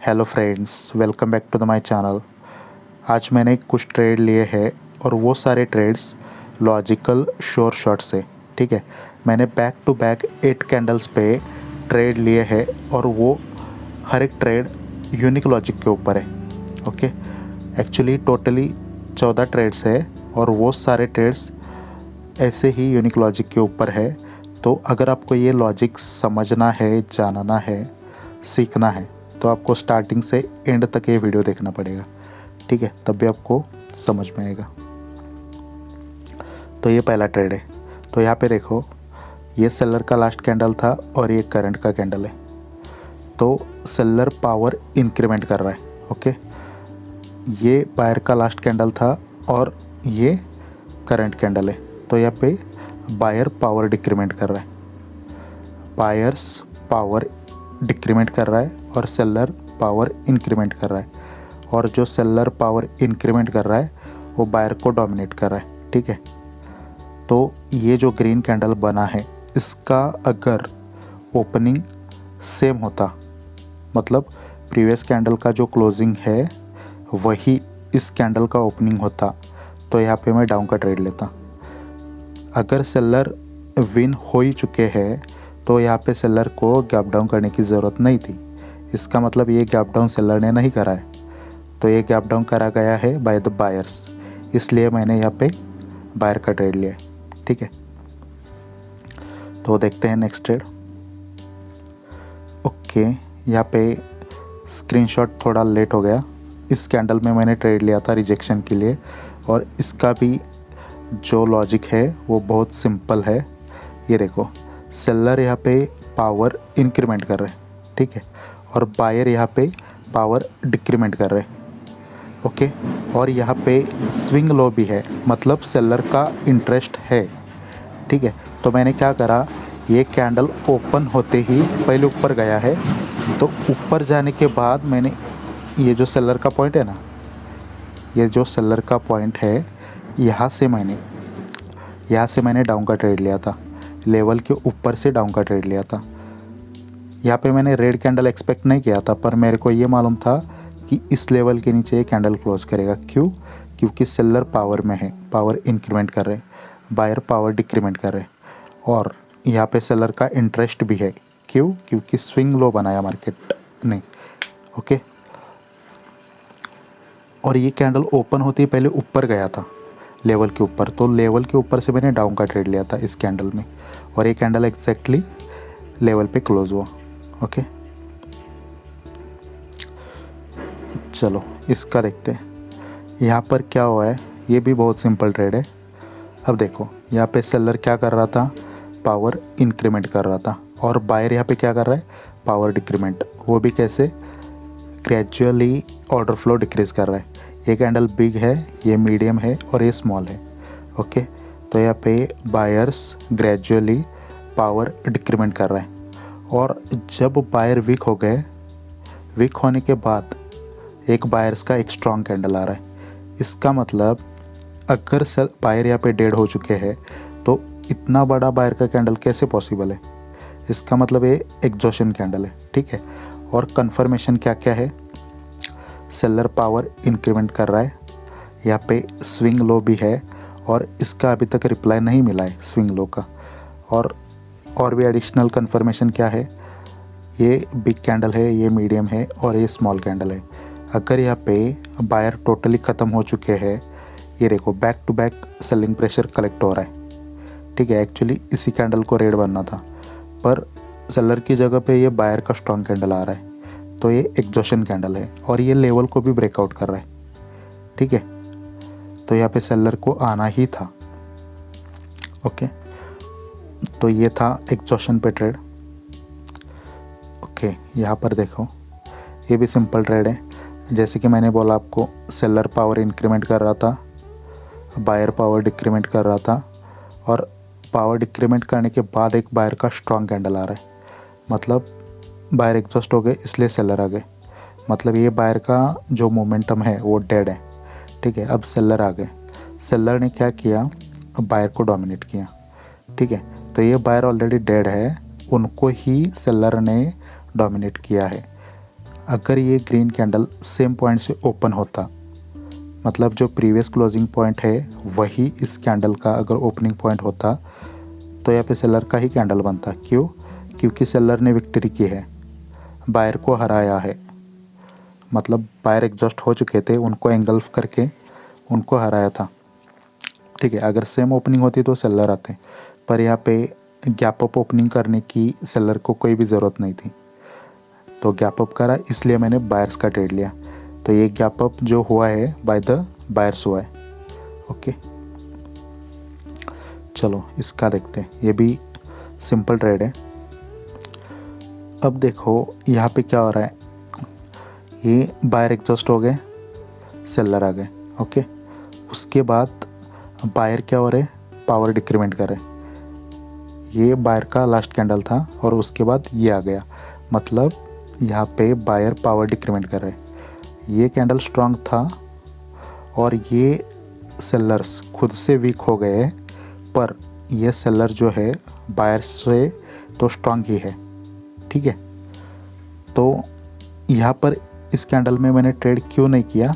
Hello friends, welcome back to the my channel. आज मैंने कुछ ट्रेड लिए हैं और वो सारे ट्रेड्स लॉजिकल श्योर शॉट से। ठीक है, मैंने बैक टू बैक 8 कैंडल्स पे ट्रेड लिए हैं और वो हर एक ट्रेड यूनिक लॉजिक के ऊपर है। ओके, एक्चुअली टोटली 14 ट्रेड्स है और वो सारे ट्रेड्स ऐसे ही यूनिक लॉजिक के ऊपर है। तो अगर आपको ये लॉजिक समझना है, जानना है, सीखना है तो आपको स्टार्टिंग से एंड तक ये वीडियो देखना पड़ेगा। ठीक है, तब भी आपको समझ में आएगा। तो ये पहला ट्रेड है। तो यहाँ पे देखो, ये सेलर का लास्ट कैंडल था और ये करंट का कैंडल है। तो सेलर पावर इंक्रीमेंट कर रहा है। ओके, ये बायर का लास्ट कैंडल था और ये करंट कैंडल है। तो यहाँ पे बायर पावर डिक्रीमेंट कर रहा है, बायर्स पावर डिक्रीमेंट कर रहा है और सेलर पावर इंक्रीमेंट कर रहा है। और जो सेलर पावर इंक्रीमेंट कर रहा है वो बायर को डोमिनेट कर रहा है। ठीक है, तो ये जो ग्रीन कैंडल बना है इसका अगर ओपनिंग सेम होता, मतलब प्रीवियस कैंडल का जो क्लोजिंग है वही इस कैंडल का ओपनिंग होता, तो यहाँ पे मैं डाउन का ट्रेड लेता। अगर सेलर विन हो ही चुके हैं तो यहाँ पे सेलर को गैप डाउन करने की ज़रूरत नहीं थी। इसका मतलब ये गैप डाउन सेलर ने नहीं करा है, तो ये गैप डाउन करा गया है बाय द बायर्स, इसलिए मैंने यहाँ पे बायर का ट्रेड लिया है। ठीक है, तो देखते हैं नेक्स्ट ट्रेड। ओके, यहाँ पे स्क्रीनशॉट थोड़ा लेट हो गया। इस कैंडल में मैंने ट्रेड लिया था रिजेक्शन के लिए और इसका भी जो लॉजिक है वो बहुत सिंपल है। ये देखो, सेलर यहाँ पे पावर इंक्रीमेंट कर रहे हैं। ठीक है, और बायर यहाँ पे पावर डिक्रीमेंट कर रहे हैं। ओके, और यहाँ पे स्विंग लो भी है, मतलब सेलर का इंटरेस्ट है। ठीक है, तो मैंने क्या करा, ये कैंडल ओपन होते ही पहले ऊपर गया है, तो ऊपर जाने के बाद मैंने ये जो सेलर का पॉइंट है ना, ये जो सेलर का पॉइंट है यहाँ से मैंने डाउन का ट्रेड लिया था। लेवल के ऊपर से डाउन का ट्रेड लिया था। यहाँ पे मैंने रेड कैंडल एक्सपेक्ट नहीं किया था, पर मेरे को ये मालूम था कि इस लेवल के नीचे ये कैंडल क्लोज करेगा। क्यों? क्योंकि सेलर पावर में है, पावर इंक्रीमेंट कर रहे हैं, बायर पावर डिक्रीमेंट कर रहे हैं और यहाँ पे सेलर का इंटरेस्ट भी है। क्यों? क्योंकि स्विंग लो बनाया मार्केट ने। ओके, और ये कैंडल ओपन होते ही पहले ऊपर गया था लेवल के ऊपर, तो लेवल के ऊपर से मैंने डाउन का ट्रेड लिया था इस कैंडल में और ये कैंडल एग्जैक्टली लेवल पे क्लोज हुआ। ओके, चलो इसका देखते हैं यहाँ पर क्या हुआ है। ये भी बहुत सिंपल ट्रेड है। अब देखो, यहाँ पे सेलर क्या कर रहा था, पावर इंक्रीमेंट कर रहा था और बायर यहाँ पे क्या कर रहा है, पावर डिक्रीमेंट। वो भी कैसे, ग्रेजुअली ऑर्डर फ्लो डिक्रीज़ कर रहा है। ये कैंडल बिग है, ये मीडियम है और ये स्मॉल है। ओके, तो यहाँ पे बायर्स ग्रेजुअली पावर डिक्रीमेंट कर रहा है और जब बायर वीक हो गए, वीक होने के बाद एक बायर्स का एक स्ट्रॉन्ग कैंडल आ रहा है। इसका मतलब अगर बायर यहाँ पे डेड हो चुके हैं तो इतना बड़ा बायर का कैंडल कैसे पॉसिबल है? इसका मतलब ये एग्जॉशन कैंडल है। ठीक है, और कंफर्मेशन क्या क्या है, सेलर पावर इंक्रीमेंट कर रहा है, यहाँ पे स्विंग लो भी है और इसका अभी तक रिप्लाई नहीं मिला है स्विंग लो का। और भी एडिशनल कंफर्मेशन क्या है, ये बिग कैंडल है, ये मीडियम है और ये स्मॉल कैंडल है। अगर यहाँ पे बायर टोटली ख़त्म हो चुके हैं, ये देखो back to back selling pressure collect हो रहा है। ठीक है, एक्चुअली इसी कैंडल को रेड बनना था, पर सेलर की जगह पे ये बायर का स्ट्रॉन्ग कैंडल आ रहा है, तो ये एग्जॉशन कैंडल है और ये लेवल को भी ब्रेकआउट कर रहा है। ठीक है, तो यहाँ पे सेलर को आना ही था। ओके, तो ये था एग्जॉशन पे ट्रेड। ओके, यहाँ पर देखो, ये भी सिंपल ट्रेड है। जैसे कि मैंने बोला आपको, सेलर पावर इंक्रीमेंट कर रहा था, बायर पावर डिक्रीमेंट कर रहा था और पावर डिक्रीमेंट करने के बाद एक बायर का स्ट्रॉन्ग कैंडल आ रहा है, मतलब बायर एग्जॉस्ट हो गए इसलिए सेलर आ गए। मतलब ये बायर का जो मोमेंटम है वो डेड है। ठीक है, अब सेलर आ गए। सेलर ने क्या किया, बायर को डोमिनेट किया। ठीक है, तो ये बायर ऑलरेडी डेड है, उनको ही सेलर ने डोमिनेट किया है। अगर ये ग्रीन कैंडल सेम पॉइंट से ओपन होता, मतलब जो प्रीवियस क्लोजिंग पॉइंट है वही इस कैंडल का अगर ओपनिंग पॉइंट होता, तो यहाँ पे सेलर का ही कैंडल बनता। क्यों? क्योंकि सेलर ने विक्ट्री की है, बायर को हराया है, मतलब बायर एग्जॉस्ट हो चुके थे, उनको एंगल्फ करके उनको हराया था। ठीक है, अगर सेम ओपनिंग होती तो सेलर आते, पर यहाँ पे गैप अप ओपनिंग करने की सेलर को कोई भी ज़रूरत नहीं थी, तो गैप अप करा, इसलिए मैंने बायर्स का ट्रेड लिया। तो ये गैप अप जो हुआ है बाय द बायर्स हुआ है। ओके, चलो इसका देखते हैं, ये भी सिंपल ट्रेड है। अब देखो यहाँ पे क्या हो रहा है, ये बायर एग्जॉस्ट हो गए, सेलर आ गए। ओके, उसके बाद बायर क्या हो रहे, पावर डिक्रीमेंट कर रहे। ये बायर का लास्ट कैंडल था और उसके बाद ये आ गया, मतलब यहाँ पे बायर पावर डिक्रीमेंट कर रहे। ये कैंडल स्ट्रांग था और ये सेलर्स खुद से वीक हो गए, पर ये सेलर जो है बायर से तो स्ट्रांग ही है। ठीक है, तो यहाँ पर इस कैंडल में मैंने ट्रेड क्यों नहीं किया,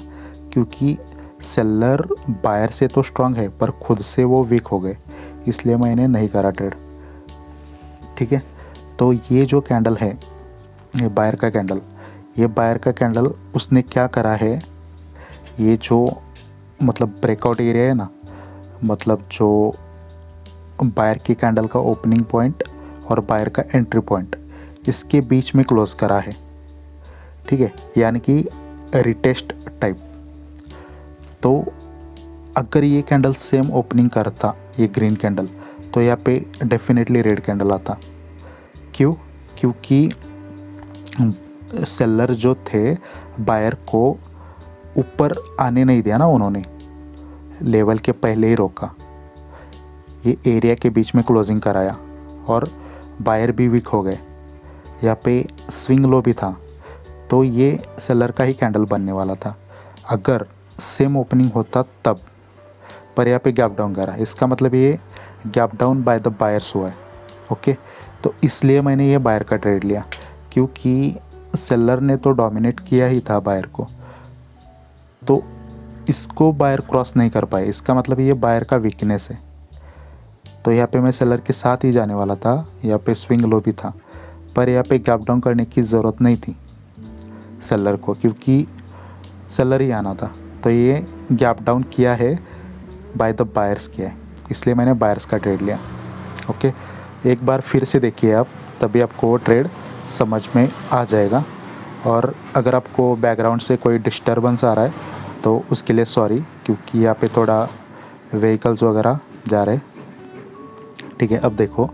क्योंकि सेलर बायर से तो स्ट्रांग है पर खुद से वो वीक हो गए, इसलिए मैंने नहीं करा ट्रेड। ठीक है, तो ये जो कैंडल है, ये बायर का कैंडल, ये बायर का कैंडल उसने क्या करा है, ये जो मतलब ब्रेकआउट एरिया है ना, मतलब जो बायर की कैंडल का ओपनिंग पॉइंट और बायर का एंट्री पॉइंट, इसके बीच में क्लोज करा है। ठीक है, यानी कि रिटेस्ट टाइप। तो अगर ये कैंडल सेम ओपनिंग करता, ये ग्रीन कैंडल, तो यहाँ पे डेफिनेटली रेड कैंडल आता। क्यों? क्योंकि सेलर जो थे बायर को ऊपर आने नहीं दिया ना, उन्होंने लेवल के पहले ही रोका, ये एरिया के बीच में क्लोजिंग कराया और बायर भी वीक हो गए। यहाँ पे स्विंग लो भी था, तो ये सेलर का ही कैंडल बनने वाला था अगर सेम ओपनिंग होता तब, पर यहाँ पे गैप डाउन करा, इसका मतलब ये gap down by the buyers हुआ है। ओके, तो इसलिए मैंने ये बायर का ट्रेड लिया, क्योंकि सेलर ने तो डोमिनेट किया ही था बायर को, तो इसको बायर क्रॉस नहीं कर पाए, इसका मतलब ये बायर का वीकनेस है। तो यहाँ पे मैं सेलर के साथ ही जाने वाला था, यहाँ पे स्विंग लो भी था, पर यहाँ पे गैप डाउन करने की ज़रूरत नहीं थी सेलर को, क्योंकि सेलर ही आना था। तो ये गैप डाउन किया है बाय द बायर्स किया है, इसलिए मैंने बायर्स का ट्रेड लिया। ओके, एक बार फिर से देखिए आप, तभी आपको वो ट्रेड समझ में आ जाएगा। और अगर आपको बैकग्राउंड से कोई डिस्टर्बेंस आ रहा है तो उसके लिए सॉरी, क्योंकि यहाँ पे थोड़ा व्हीकल्स वगैरह जा रहे हैं। ठीक है, अब देखो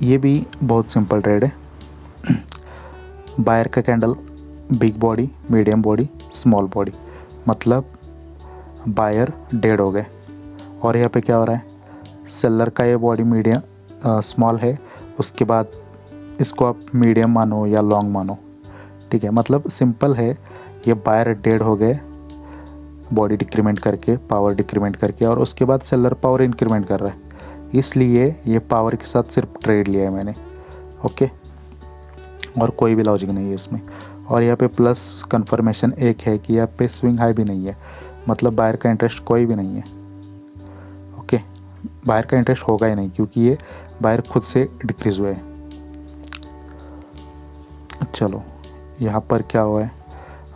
ये भी बहुत सिंपल ट्रेड है। बायर का candle big body, medium body, small body, मतलब बायर डेड हो गए। और यहाँ पे क्या हो रहा है, सेलर का ये बॉडी मीडियम स्मॉल है, उसके बाद इसको आप मीडियम मानो या लॉन्ग मानो। ठीक है, मतलब सिंपल है, ये बायर डेड हो गए बॉडी डिक्रीमेंट करके, पावर डिक्रीमेंट करके, और उसके बाद सेलर पावर इंक्रीमेंट कर रहा है, इसलिए ये पावर के साथ सिर्फ ट्रेड लिया है मैंने। ओके, और कोई भी लॉजिक नहीं है इसमें। और यहाँ पे प्लस कंफर्मेशन एक है कि यहाँ पे स्विंग हाई भी नहीं है, मतलब बायर का इंटरेस्ट कोई भी नहीं है। ओके, बायर का इंटरेस्ट होगा ही नहीं, क्योंकि ये बायर खुद से डिक्रीज हुए हैं। चलो यहाँ पर क्या हुआ है,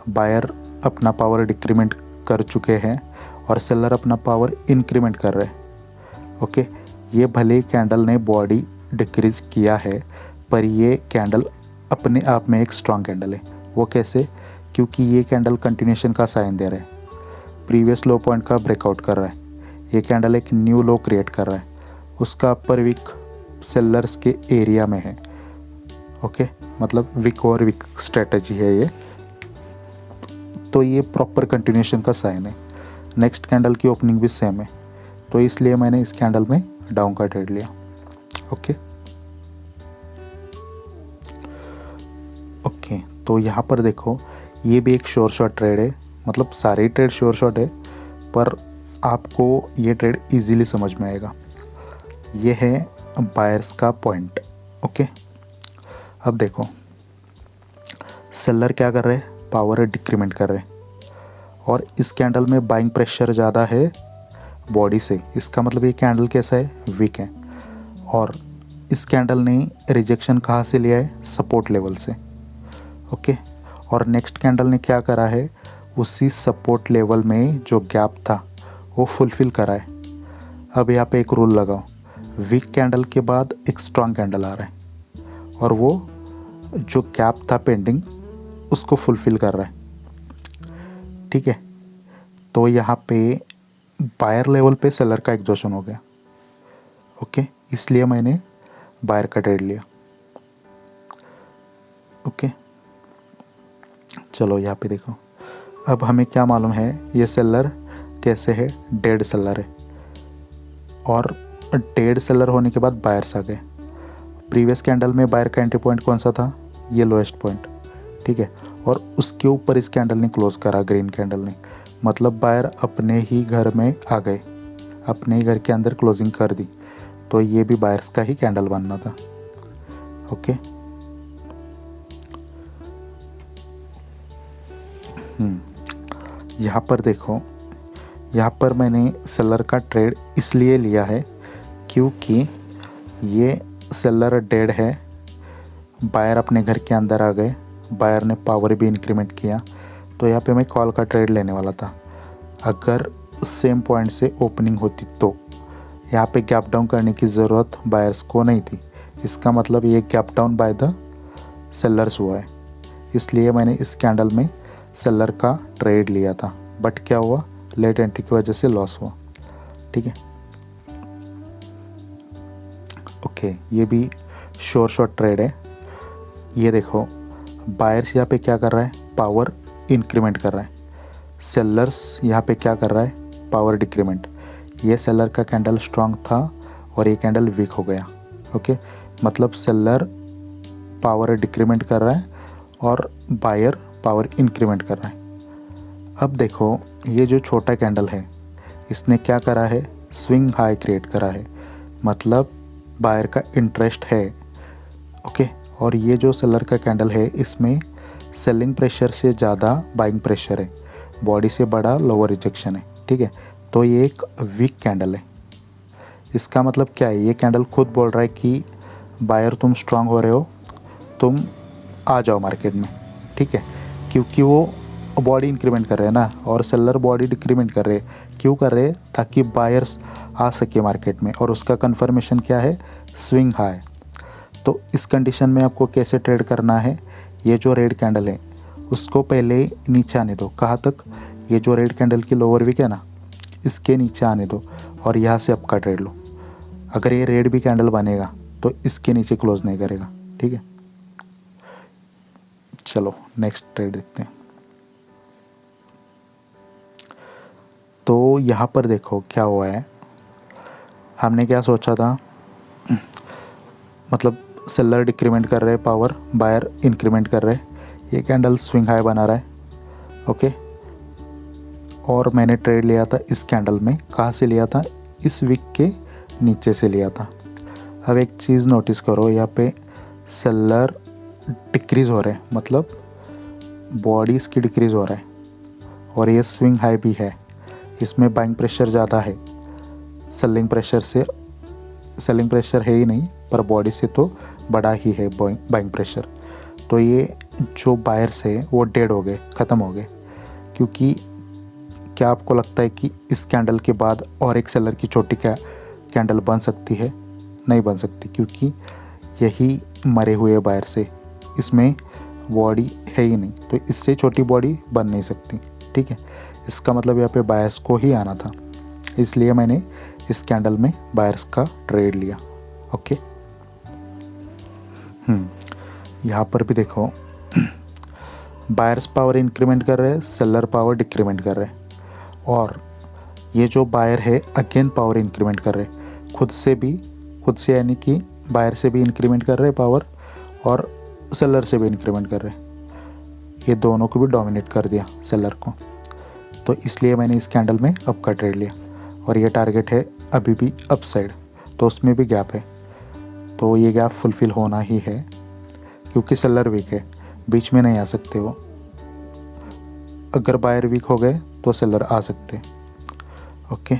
बायर अपना पावर डिक्रीमेंट कर चुके हैं और सेलर अपना पावर इंक्रीमेंट कर रहे हैं। ओके, ये भले ही कैंडल ने बॉडी डिक्रीज किया है, पर ये कैंडल अपने आप में एक स्ट्रॉन्ग कैंडल है। वो कैसे? क्योंकि ये कैंडल कंटिन्यूशन का साइन दे रहा है, प्रीवियस लो पॉइंट का ब्रेकआउट कर रहा है, ये कैंडल एक न्यू लो क्रिएट कर रहा है, उसका अपर वीक सेलर्स के एरिया में है। ओके, मतलब वीक और वीक स्ट्रेटजी है ये, तो ये प्रॉपर कंटिन्यूशन का साइन है। नेक्स्ट कैंडल की ओपनिंग भी सेम है, तो इसलिए मैंने इस कैंडल में डाउन का ट्रेड लिया। ओके, तो यहाँ पर देखो ये भी एक श्योर शॉट ट्रेड है, मतलब सारे ही ट्रेड श्योर शॉट है, पर आपको ये ट्रेड इजीली समझ में आएगा। ये है बायर्स का पॉइंट। ओके, अब देखो सेलर क्या कर रहे हैं, पावर डिक्रीमेंट कर रहे हैं, और इस कैंडल में बाइंग प्रेशर ज़्यादा है बॉडी से, इसका मतलब ये कैंडल कैसा है, वीक है। और इस कैंडल ने रिजेक्शन कहाँ से लिया है, सपोर्ट लेवल से, ओके। और नेक्स्ट कैंडल ने क्या करा है, उसी सपोर्ट लेवल में जो गैप था वो फुलफ़िल करा है। अब यहाँ पे एक रूल लगाओ, वीक कैंडल के बाद एक स्ट्रॉन्ग कैंडल आ रहा है और वो जो गैप था पेंडिंग उसको फुलफ़िल कर रहा है, ठीक है। तो यहाँ पे बायर लेवल पे सेलर का एग्जॉशन हो गया, ओके, इसलिए मैंने बायर का ट्रेड लिया, ओके। चलो यहाँ पे देखो, अब हमें क्या मालूम है, ये सेलर कैसे है, डेड सेलर है, और डेड सेलर होने के बाद बायर्स आ गए। प्रीवियस कैंडल में बायर का एंट्री पॉइंट कौन सा था, ये लोएस्ट पॉइंट, ठीक है, और उसके ऊपर इस कैंडल ने क्लोज करा, ग्रीन कैंडल ने, मतलब बायर अपने ही घर में आ गए, अपने ही घर के अंदर क्लोजिंग कर दी, तो ये भी बायर्स का ही कैंडल बनना था, ओके। यहाँ पर देखो, यहाँ पर मैंने सेलर का ट्रेड इसलिए लिया है क्योंकि ये सेलर डेड है, बायर अपने घर के अंदर आ गए, बायर ने पावर भी इंक्रीमेंट किया, तो यहाँ पे मैं कॉल का ट्रेड लेने वाला था। अगर सेम पॉइंट से ओपनिंग होती तो यहाँ पे गैप डाउन करने की ज़रूरत बायर्स को नहीं थी, इसका मतलब ये gap down by the sellers हुआ है, इसलिए मैंने इस कैंडल में सेलर का ट्रेड लिया था। बट क्या हुआ, लेट एंट्री की वजह से लॉस हुआ, ठीक है, ओके। ये भी शॉर्ट ट्रेड है। ये देखो, बायर्स यहाँ पे क्या कर रहा है, पावर इंक्रीमेंट कर रहा है, सेलर्स यहाँ पे क्या कर रहा है, पावर डिक्रीमेंट। ये सेलर का कैंडल स्ट्रांग था और ये कैंडल वीक हो गया, ओके, मतलब सेलर पावर डिक्रीमेंट कर रहा है और बायर पावर इंक्रीमेंट कर रहा है। अब देखो, ये जो छोटा कैंडल है इसने क्या करा है, स्विंग हाई क्रिएट करा है, मतलब बायर का इंटरेस्ट है, ओके। और ये जो सेलर का कैंडल है इसमें सेलिंग प्रेशर से ज़्यादा बाइंग प्रेशर है, बॉडी से बड़ा लोअर रिजेक्शन है, ठीक है। तो ये एक वीक कैंडल है। इसका मतलब क्या है, ये कैंडल खुद बोल रहा है कि बायर तुम स्ट्रांग हो रहे हो, तुम आ जाओ मार्केट में, ठीक है, क्योंकि वो बॉडी इंक्रीमेंट कर रहे हैं ना, और सेलर बॉडी डिक्रीमेंट कर रहे हैं। क्यों कर रहे हैं, ताकि बायर्स आ सके मार्केट में, और उसका कंफर्मेशन क्या है, स्विंग हाई। तो इस कंडीशन में आपको कैसे ट्रेड करना है, ये जो रेड कैंडल है उसको पहले नीचे आने दो, कहाँ तक, ये जो रेड कैंडल की लोअर वीक है ना, इसके नीचे आने दो और यहाँ से आपका ट्रेड लो। अगर ये रेड भी कैंडल बनेगा तो इसके नीचे क्लोज नहीं करेगा, ठीक है। चलो नेक्स्ट ट्रेड देखते हैं। तो यहाँ पर देखो क्या हुआ है, हमने क्या सोचा था, मतलब सेलर डिक्रीमेंट कर रहे हैं पावर, बायर इंक्रीमेंट कर रहे हैं, ये कैंडल स्विंग हाई बना रहा है, ओके। और मैंने ट्रेड लिया था इस कैंडल में, कहाँ से लिया था, इस वीक के नीचे से लिया था। अब एक चीज़ नोटिस करो, यहाँ पे सेलर डिक्रीज़ हो रहे हैं, मतलब बॉडी इसकी डिक्रीज़ हो रहा है, और ये स्विंग हाई भी है, इसमें बाइंग प्रेशर ज़्यादा है, सेलिंग प्रेशर है ही नहीं, पर बॉडी से तो बड़ा ही है बाइंग प्रेशर। तो ये जो बायर्स है वो डेड हो गए, ख़त्म हो गए। क्योंकि क्या आपको लगता है कि इस कैंडल के बाद और एक सेलर की छोटी कैंडल बन सकती है, नहीं बन सकती, क्योंकि यही मरे हुए बायर से, इसमें बॉडी है ही नहीं, तो इससे छोटी बॉडी बन नहीं सकती, ठीक है। इसका मतलब यहाँ पे बायर्स को ही आना था, इसलिए मैंने इस कैंडल में बायर्स का ट्रेड लिया, ओके। यहाँ पर भी देखो, बायर्स पावर इंक्रीमेंट कर रहे हैं, सेलर पावर डिक्रीमेंट कर रहे हैं, और ये जो बायर है अगेन पावर इंक्रीमेंट कर रहे हैं, खुद से यानी कि बायर से भी इंक्रीमेंट कर रहे हैं पावर, और सेलर से भी इंक्रीमेंट कर रहे हैं, ये दोनों को भी डोमिनेट कर दिया सेलर को। तो इसलिए मैंने इस कैंडल में अप का ट्रेड लिया, और ये टारगेट है अभी भी अप साइड, तो उसमें भी गैप है, तो ये गैप फुलफ़िल होना ही है, क्योंकि सेलर वीक है, बीच में नहीं आ सकते हो। अगर बायर वीक हो गए तो सेलर आ सकते। ओके,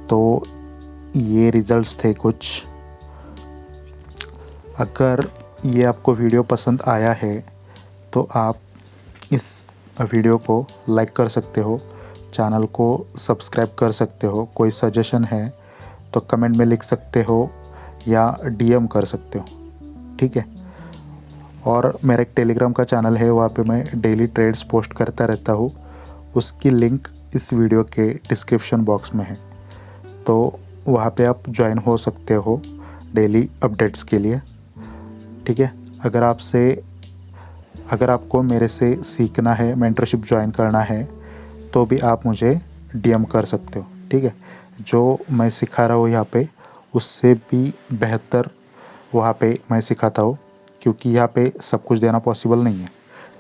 तो ये रिजल्ट्स थे कुछ। अगर ये आपको वीडियो पसंद आया है तो आप इस वीडियो को लाइक कर सकते हो, चैनल को सब्सक्राइब कर सकते हो। कोई सजेशन है तो कमेंट में लिख सकते हो या डीएम कर सकते हो, ठीक है। और मेरा एक टेलीग्राम का चैनल है, वहाँ पे मैं डेली ट्रेड्स पोस्ट करता रहता हूँ। उसकी लिंक इस वीडियो के डिस्क्रिप्शन बॉक्स में है, तो वहाँ पे आप ज्वाइन हो सकते हो डेली अपडेट्स के लिए, ठीक है। अगर आपको मेरे से सीखना है, मेंटरशिप ज्वाइन करना है, तो भी आप मुझे डीएम कर सकते हो, ठीक है। जो मैं सिखा रहा हूँ यहाँ पे उससे भी बेहतर वहाँ पे मैं सिखाता हूँ, क्योंकि यहाँ पे सब कुछ देना पॉसिबल नहीं है,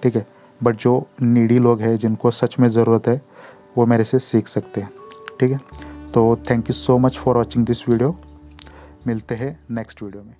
ठीक है। बट जो नीडी लोग हैं, जिनको सच में ज़रूरत है, वो मेरे से सीख सकते हैं, ठीक है। तो thank you so much for watching this video. मिलते हैं नेक्स्ट वीडियो में।